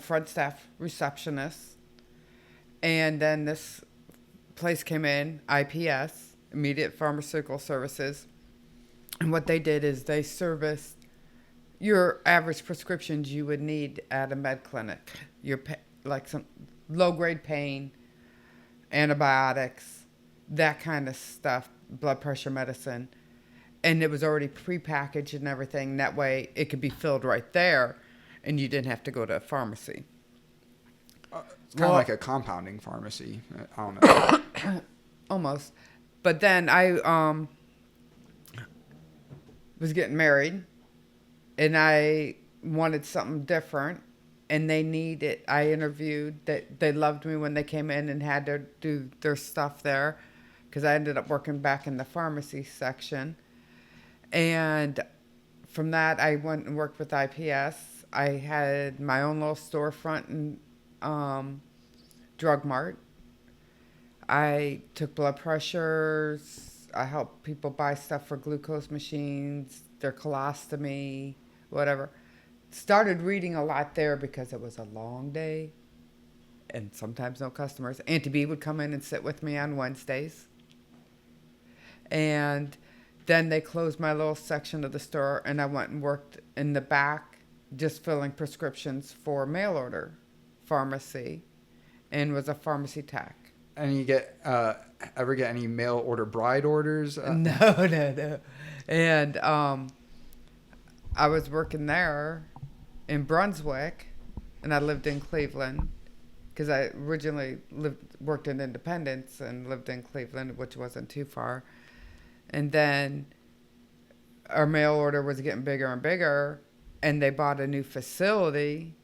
front staff receptionist. And then this place came in, IPS, Immediate Pharmaceutical Services. And what they did is they serviced your average prescriptions you would need at a med clinic. Like some low-grade pain, antibiotics, that kind of stuff, blood pressure medicine. And it was already prepackaged and everything. That way it could be filled right there, and you didn't have to go to a pharmacy. It's kind of like a compounding pharmacy. I don't know. Almost. But then I was getting married, and I wanted something different, and I interviewed, they loved me when they came in and had to do their stuff there, because I ended up working back in the pharmacy section. And from that, I went and worked with IPS. I had my own little storefront in Drug Mart. I took blood pressures. I helped people buy stuff for glucose machines, their colostomy, whatever. Started reading a lot there because it was a long day and sometimes no customers. Auntie B would come in and sit with me on Wednesdays. And then they closed my little section of the store, and I went and worked in the back just filling prescriptions for mail order pharmacy and was a pharmacy tech. And you ever get any mail order bride orders? No. And I was working there in Brunswick, and I lived in Cleveland because I originally worked in Independence and lived in Cleveland, which wasn't too far. And then our mail order was getting bigger and bigger, and they bought a new facility.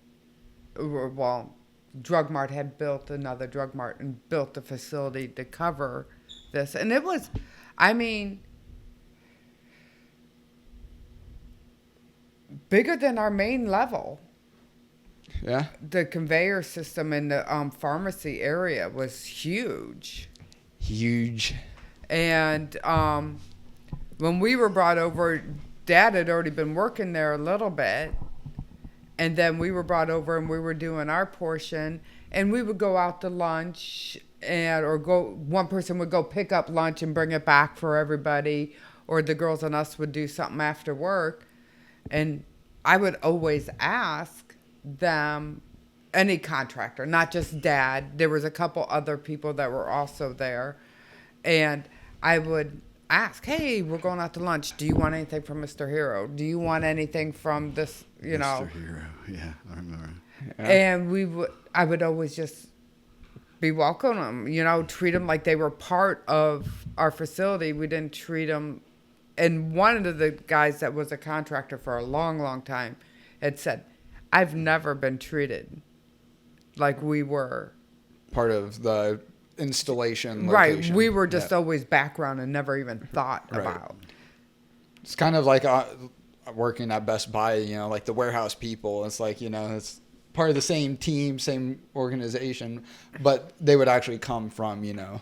Well, Drug Mart had built another Drug Mart and built a facility to cover this. And it was, bigger than our main level. Yeah. The conveyor system in the pharmacy area was huge. Huge. And when we were brought over, Dad had already been working there a little bit. And then we were brought over and we were doing our portion. And we would go out to lunch one person would go pick up lunch and bring it back for everybody. Or the girls and us would do something after work. And I would always ask them, any contractor, not just Dad. There was a couple other people that were also there. And I would ask, hey, we're going out to lunch. Do you want anything from Mr. Hero? Do you want anything from this, Mr. Hero, yeah, I remember. Yeah. And I would always just be welcoming them, treat them like they were part of our facility. We didn't treat them. And one of the guys that was a contractor for a long, long time had said, I've never been treated like we were. Part of the installation location. Right. We were just always background and never even thought about. It's kind of like working at Best Buy, like the warehouse people. It's like, it's part of the same team, same organization, but they would actually come from, Yeah.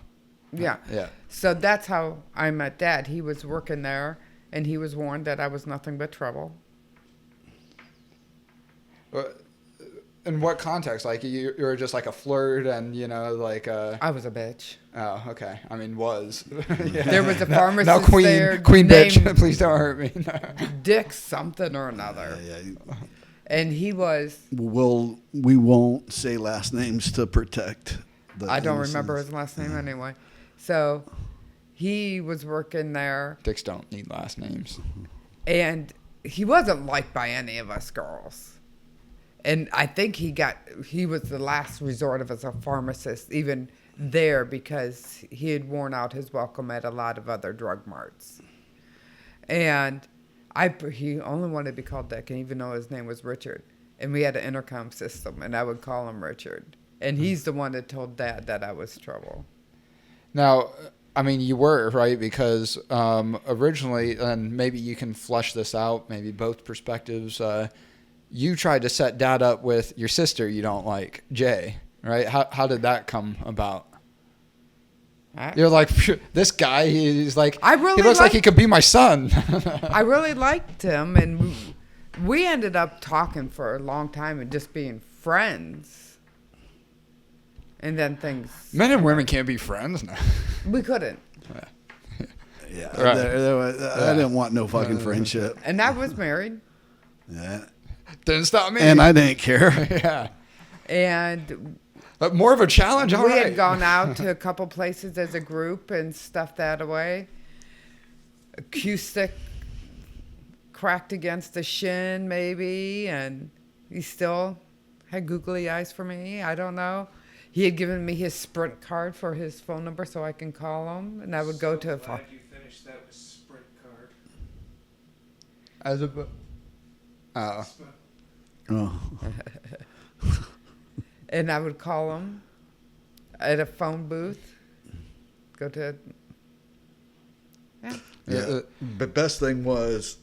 Yeah. So that's how I met Dad. He was working there, and he was warned that I was nothing but trouble. In what context? Like you were just like a flirt and, like I was a bitch. Oh, okay. Was. Yeah. There was a pharmacist Queen, there. Queen bitch, please don't hurt me. Dick something or another. Yeah. And he was... We won't say last names to protect the I don't innocence. remember his last name anyway. So he was working there. Dicks don't need last names. And he wasn't liked by any of us girls. And I think he was the last resort of as a pharmacist, even there, because he had worn out his welcome at a lot of other drug marts. And he only wanted to be called Dick, and even though his name was Richard. And we had an intercom system, and I would call him Richard. And he's the one that told Dad that I was trouble. Now, you were, right? Because originally, and maybe you can flesh this out, maybe both perspectives, you tried to set Dad up with your sister you don't like, Jay, right? How did that come about? You're like, this guy, he's like, he looks like he could be my son. I really liked him, and we ended up talking for a long time and just being friends. And then things. Men and women can't be friends. No. We couldn't. Yeah, Right. I didn't want no fucking friendship. And I was married. Yeah. Didn't stop me. And I didn't care. Yeah. And But more of a challenge. All we right. had gone out to a couple places as a group and stuff that away. Acoustic cracked against the shin, maybe, and he still had googly eyes for me. I don't know. He had given me his Sprint card for his phone number so I can call him, and I would go to. Glad you finished that with Sprint card. As a. Oh. Oh. And I would call him at a phone booth. Go to. Yeah. Yeah. The best thing was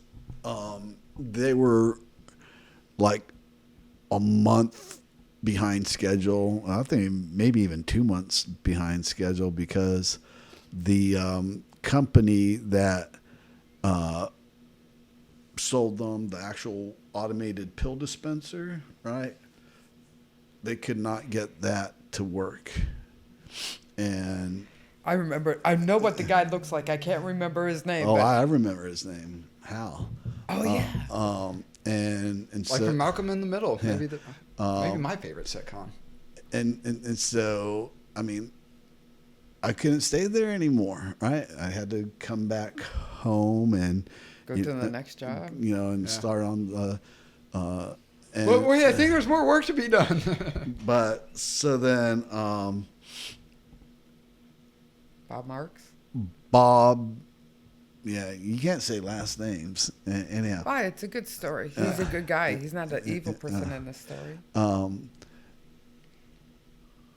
they were like a month behind schedule. I think maybe even 2 months behind schedule because the company that sold them the actual automated pill dispenser, right? They could not get that to work. And I remember. I know what the guy looks like. I can't remember his name. oh, but, I remember his name, Hal. oh yeah. And Like so from Malcolm in the Middle. Yeah. Maybe maybe my favorite sitcom. and so I mean, I couldn't stay there anymore, right? I had to come back home and Go to the next job. you know, and Yeah. start on the. And, Well, wait, I think there's more work to be done. but so then Bob Marks. Bob, yeah, you can't say last names. Anyhow, Why? It's a good story. He's a good guy. He's not an evil person in this story.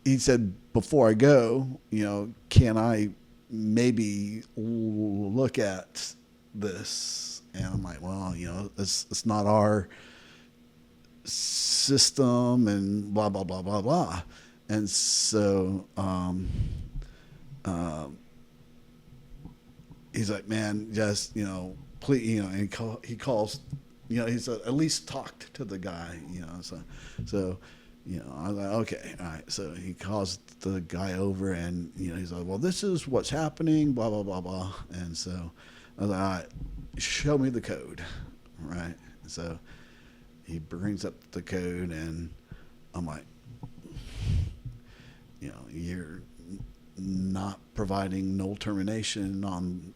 he said, before I go, you know, can I maybe look at this? And I'm like, well, you know, it's not our system and blah, blah, blah, blah, blah. And so he's like, man, just, you know, please, you know, and he calls, you know, he said, at least talk to the guy, you know, so, you know, I was like, okay, all right. So he calls the guy over and, you know, he's like, well, this is what's happening, blah, blah, blah, blah. And so I was like, all right, show me the code, right? So he brings up the code and I'm like, you know, you're not providing null termination on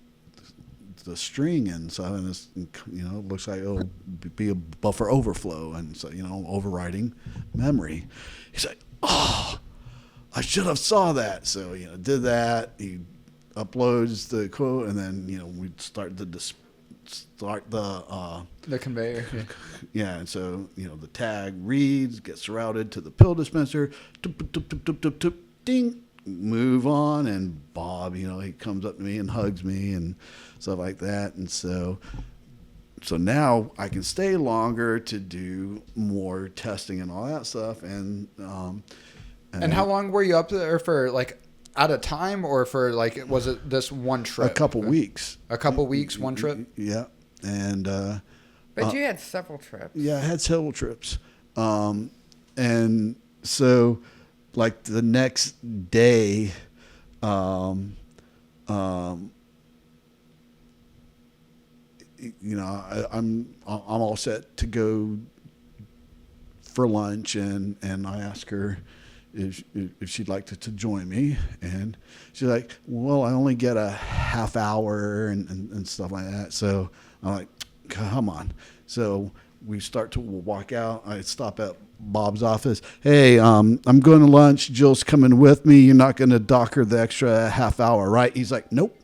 the string, and so and it's, you know, it looks like it'll be a buffer overflow, and so, you know, overriding memory. He's like, oh, I should have saw that. So, you know, did that. He uploads the quote, and then, you know, we start the conveyor. yeah, and so, you know, the tag reads, gets routed to the pill dispenser, ding, move on, and Bob, you know, he comes up to me and hugs me and stuff like that, and so now I can stay longer to do more testing and all that stuff, and how long were you up there for, like, at a time, or for, like, was it this one trip? a couple weeks. A couple weeks, one trip? Yeah, and But you had several trips. yeah, I had several trips, and so, like, the next day, you know, I'm all set to go for lunch, and I ask her if she'd like to join me, and she's like, well, I only get a half hour and stuff like that. So I'm like, come on. So we start to walk out. I stop at Bob's office. Hey, I'm going to lunch. Jill's coming with me. You're not going to dock her the extra half hour, right? He's like, nope.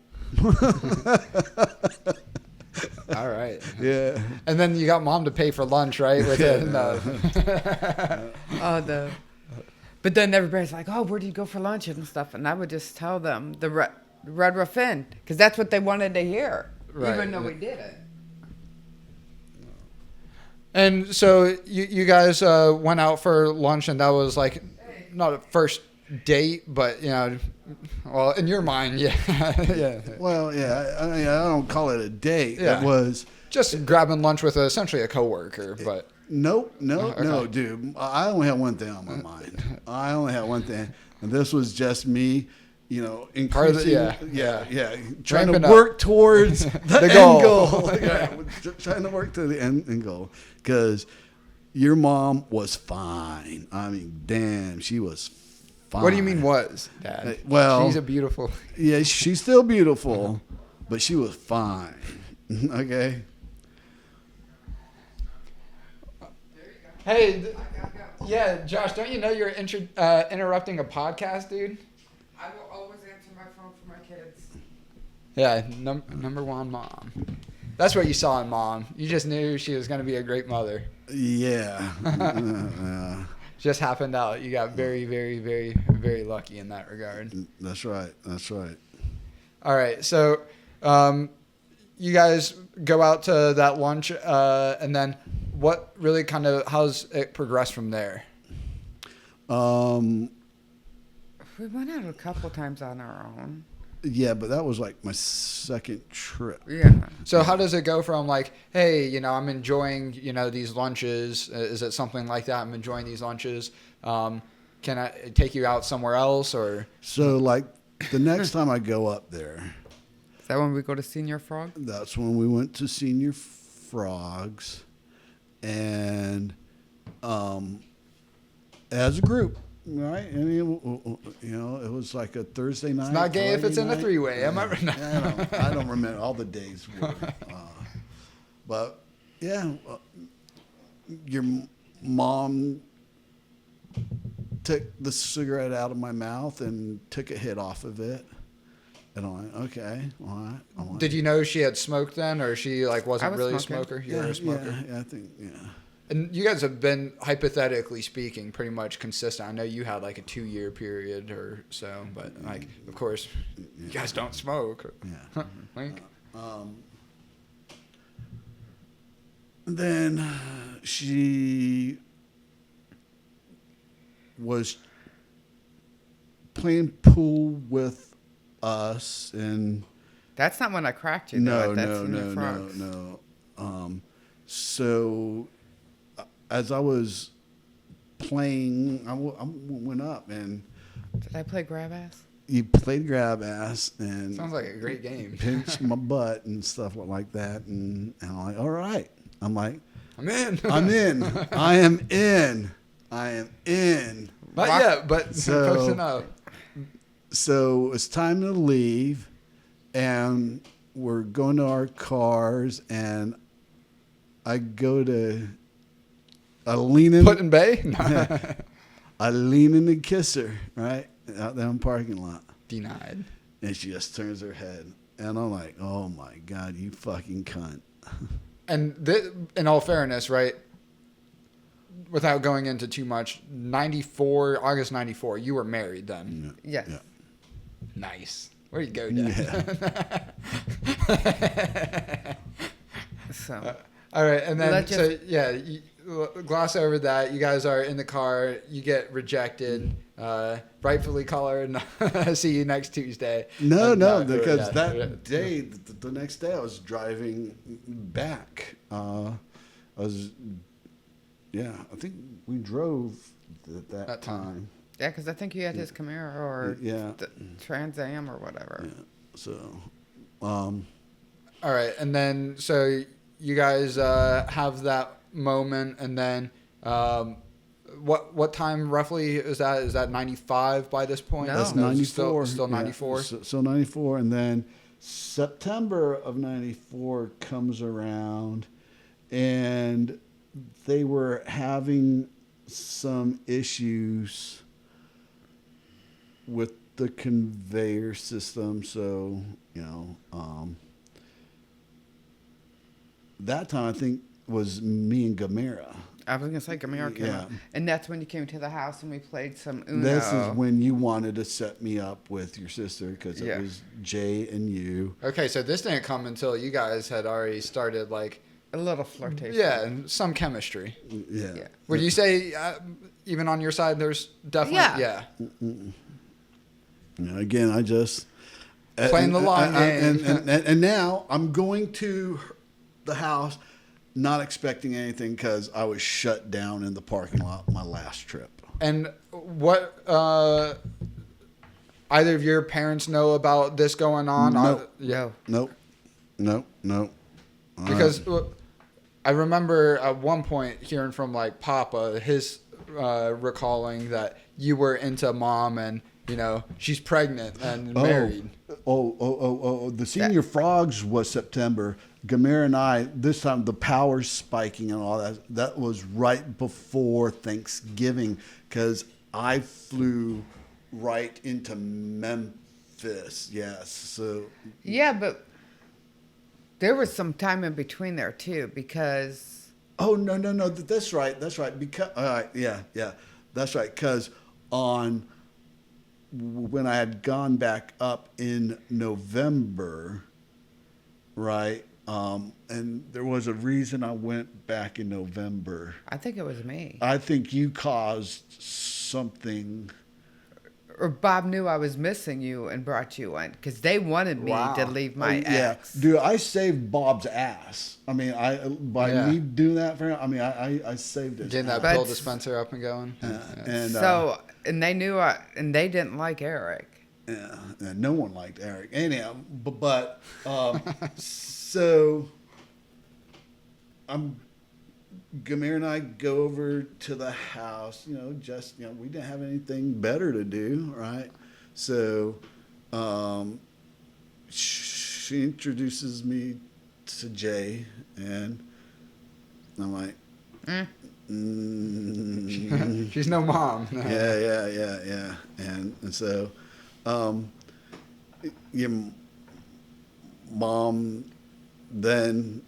All right. Yeah. And then you got mom to pay for lunch, right? Within, But then everybody's like, oh, where do you go for lunch and stuff? And I would just tell them the Red Roof Inn, because that's what they wanted to hear, Right. even though we didn't. And so you guys went out for lunch, and that was like not a first date, but, you know, well, in your mind, yeah. Yeah. Well, yeah. I mean, I don't call it a date. Yeah. It was Just grabbing lunch with essentially a coworker, but Nope, Okay. no, dude. I only had one thing on my mind. I only had one thing, and this was just me, Part of the- increasing, yeah. trying to Ramping up. work towards the end goal. goal. Yeah, trying to work to the end goal, because your mom was fine. I mean, damn, she was fine. What do you mean was, Dad? Well, she's a beautiful. yeah, she's still beautiful, but she was fine. Okay. Hey, yeah, Josh, don't you know you're interrupting a podcast, dude? I will always answer my phone for my kids. Yeah, number one mom. That's what you saw in mom. You just knew she was going to be a great mother. Yeah. Just happened out. You got very, very, very, very lucky in that regard. That's right. That's right. All right, so you guys go out to that lunch, and then what really how's it progressed from there? Um, We went out a couple times on our own. yeah, but that was like my second trip. Yeah. So how does it go from like, hey, I'm enjoying, these lunches. Is it something like that? I'm enjoying these lunches. Can I take you out somewhere else or? So like the next time I go up there, Is that when we go to Senior Frog? that's when we went to Senior Frogs, and as a group, right? I mean, it was like a Thursday night. It's not gay if it's in a Friday night. three-way. Am I right? I don't remember all the days. But yeah, your mom took the cigarette out of my mouth and took a hit off of it. And I'm like, okay, all right. Did you know she had smoked then, or she wasn't I was really smoking. a smoker? You were a smoker. Yeah, I think, yeah. And you guys have been, hypothetically speaking, pretty much consistent. I know you had like a 2-year period or so, but of course, you guys don't smoke. Yeah. Like, Then she was playing pool with us, and That's not when I cracked you. though. That's Senior Frogs. no. So as I was playing, I went up and Did I play grab ass? you played grab ass and sounds like a great game. pinched my butt and stuff like that, and I'm like, all right. I'm like, I'm in. I'm in. I am in. I am in. Not yet, but So- close enough. So it's time to leave, and we're going to our cars, and I lean in. Put in bay? I lean in to kiss her, right? Out there in the parking lot. Denied. And she just turns her head. And I'm like, oh my God, you fucking cunt. And in all fairness, right, without going into too much, August 94, you were married then. Yes. Yeah. Nice. Where you go, Dad? So All right, and then Let's so yeah, you gloss over that. You guys are in the car. You get rejected, rightfully colored. See you next Tuesday. No, No, because yeah. that day, the next day, I was driving back. I think we drove at that time. yeah, because I think you had his Camaro or Yeah. the Trans Am or whatever. Yeah. So, All right, and then so you guys have that moment, and then what time roughly is that? Is that 95 by this point? No. that's No, 94. Still 94. So 94, and then September of 94 comes around, and they were having some issues with the conveyor system. So, that time I think was me and Gamera. I was gonna say Camaro came Yeah. out, and that's when you came to the house and we played some Uno. This is when you wanted to set me up with your sister, because Yeah. it was Jay and you. Okay, so this didn't come until you guys had already started a little flirtation. yeah, and some chemistry. Yeah. Yeah. Would you say even on your side there's definitely Yeah. Again, I just Playing the long game. and now I'm going to the house, not expecting anything because I was shut down in the parking lot my last trip. And what? Either of your parents know about this going on? Nope. Yeah. Nope. Because I remember at one point hearing from like Papa, his recalling that you were into Mom and she's pregnant and married. The Senior Frogs was September. Gamer and I, this time the power's spiking and all that. That was right before Thanksgiving because I flew right into Memphis. Yes. So. Yeah, but there was some time in between there too because. Oh no! That's right. Because that's right. Because when I had gone back up in November, right, and there was a reason I went back in November. I think it was me. I think you caused something. Or Bob knew I was missing you and brought you in because they wanted me to leave my ex. Dude, I saved Bob's ass. I mean, me doing that for him. I mean, I saved it. Getting that pill dispenser up and going. And they knew and they didn't like Eric. Yeah, and no one liked Eric. Anyhow, but so Gamer and I go over to the house, we didn't have anything better to do, right? So she introduces me to Jay, and I'm like, she's no mom. No. Yeah. And so, Mom then,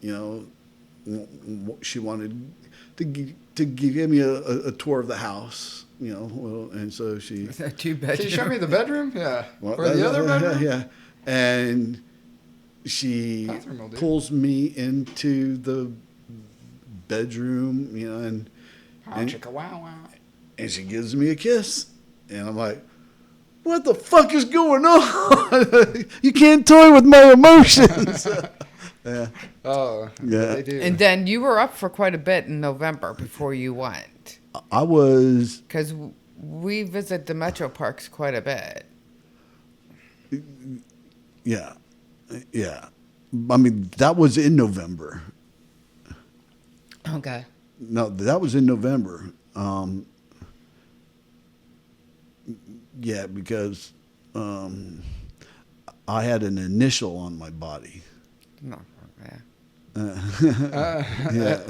she wanted to give me a tour of the house, and so she. Too bad. Can you show me the bedroom? Yeah. Well, or the other bedroom? Yeah. And she pulls me into the bedroom, and she gives me a kiss, and I'm like, what the fuck is going on? You can't toy with my emotions. Yeah. Oh, yeah. They do. And then you were up for quite a bit in November before you went. I was. Because we visit the metro parks quite a bit. Yeah. I mean, that was in November. Okay. No, that was in November. Yeah, because I had an initial on my body. No. Yeah.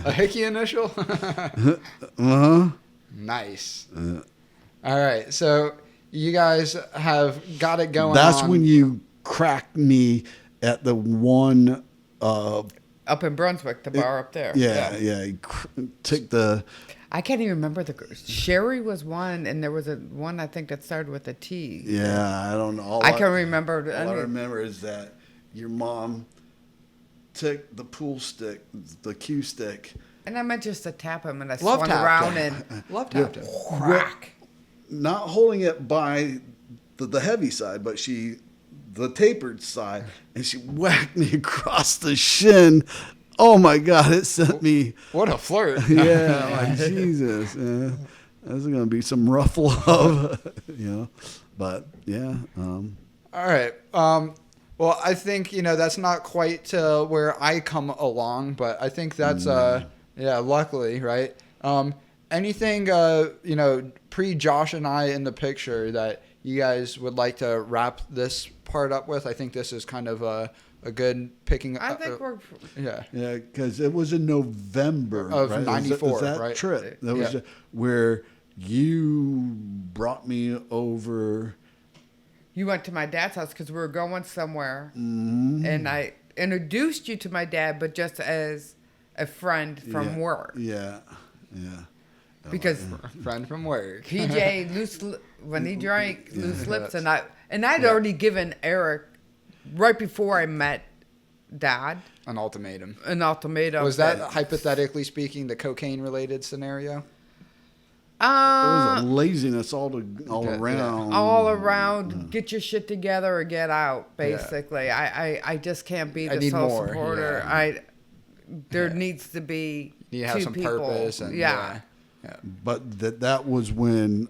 A hickey initial? Uh-huh. Nice. All right. So you guys have got it going That's on. when you cracked me at the one. Up in Brunswick, the bar up there. Yeah. You took the. I can't even remember Sherry was one, and there was one I think that started with a T. Yeah, I don't know. I can remember. All I remember is that your mom took the pool stick, the cue stick. And I meant just to tap him, and I Love swung tapped around him. and Love tapped him. crack. Not holding it by the heavy side, but the tapered side, and she whacked me across the shin. Oh my God! It sent me. What a flirt! Yeah, like Jesus. Yeah. There's gonna be some rough love, But yeah. All right. Well, I think that's not quite where I come along, but I think that's luckily, right? Anything pre Josh and I in the picture that you guys would like to wrap this part up with? I think this is kind of a good picking. I think we're. Yeah, because it was in November of right? '94, that right? Trip that was where you brought me over. You went to my dad's house because we were going somewhere, and I introduced you to my dad, but just as a friend from work. Yeah. Because friend from work. PJ when he drank loose lips, and I'd already given Eric right before I met Dad An ultimatum. Was that hypothetically speaking the cocaine related scenario? It was a laziness all around. All around, get your shit together or get out. Basically, I just can't be the sole supporter. there needs to be You have two some people. purpose. And, yeah. But that was when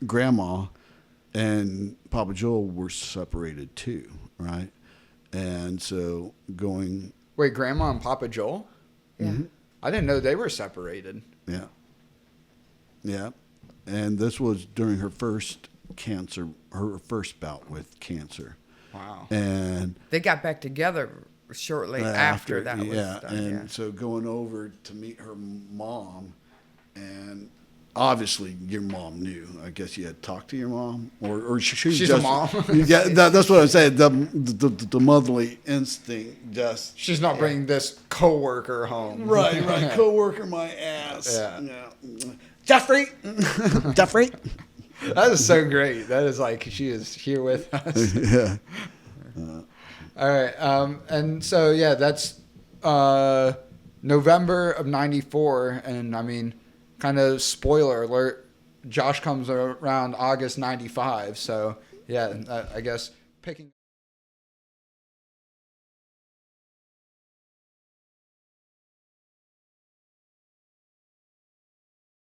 Grandma and Papa Jyl were separated too, right? And so going. Wait, Grandma and Papa Jyl? Yeah. I didn't know they were separated. Yeah. Yeah. And this was during her first bout with cancer. Wow. And They got back together shortly after that was done. And so going over to meet her mom, and obviously your mom knew. I guess you had talked to your mom, or she's She's just, a mom. Yeah, that's what I'm saying. The motherly instinct just. She's not bringing this coworker home. Right. Coworker my ass. Yeah. Jeffrey. Jeffrey. That is so great. That is like she is here with us. Yeah. All right. And so, yeah, that's November of 94. And I mean, kind of spoiler alert, Josh comes around August 95. So, yeah, I guess picking.